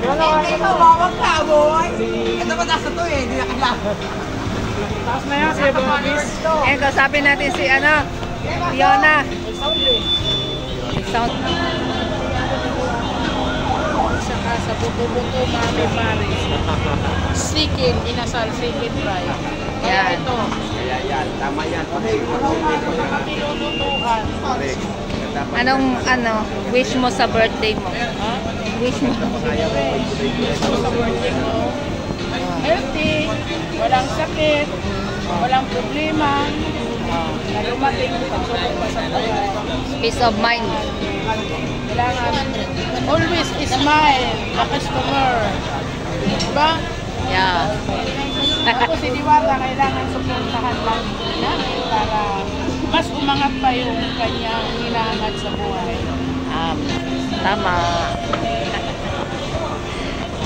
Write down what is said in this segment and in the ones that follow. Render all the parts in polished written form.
Ito, wawag ka, boy. Ito ba nasa to eh, hindi na kailangan. Taas na yan, si Bobis. And kasapin natin si Fiona. Sound. Saka sa buto-buto, mami Paris. Chicken, inasal, chicken fry. Kaya ito. Yan, tama yan. Kami lulutuan. Anong wish mo sa birthday mo? Ha? Wish mo. Wish mo sa birthday mo. Healthy, walang sakit, walang problema. Na dumating pagsubok pa sa buhay. Peace of mind. Kailangan always smile the customer. Diba? Yeah. Ako si Diwata, kailangan suportahan lang namin para mas umangat pa yung kanyang hinahangad sa buhay. Tama.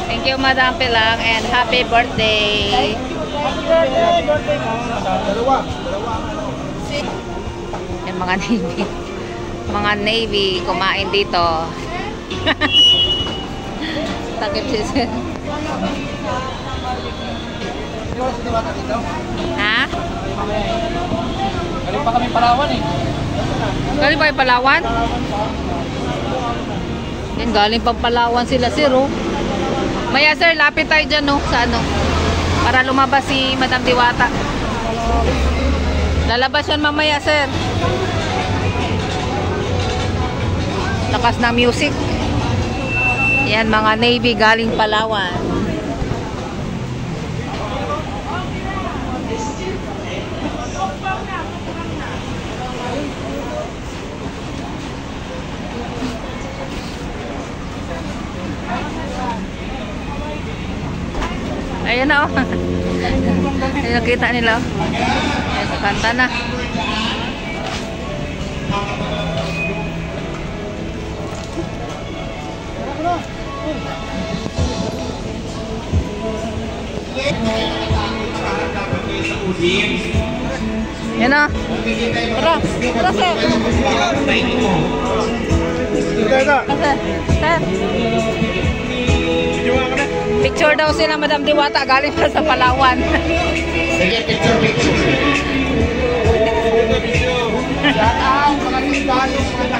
Thank you, Madam Pilang, and happy birthday. Happy birthday mo. Yung mga Navy. Mga Navy kumain dito. Takip si Sir. Ha? Galing pa kami Palawan eh. Galing pa yung Palawan? Yan, galing pang Palawan sila, sir, oh. Maya, sir, lapit tayo dyan, oh, sa ano. Para lumabas si Madam Diwata. Lalabas yan mamaya, sir. Lakas na music. Yan, mga Navy galing Palawan. Ayan na, oh. Ayan, nakita nila, oh. Ayan, sa kanta na. Ayan na. Tara, tara, sir. Sir. Picture daw sila, Madam Diwata, galing pa sa Palawan. Sige, picture. Shout out, mga isdalo, mga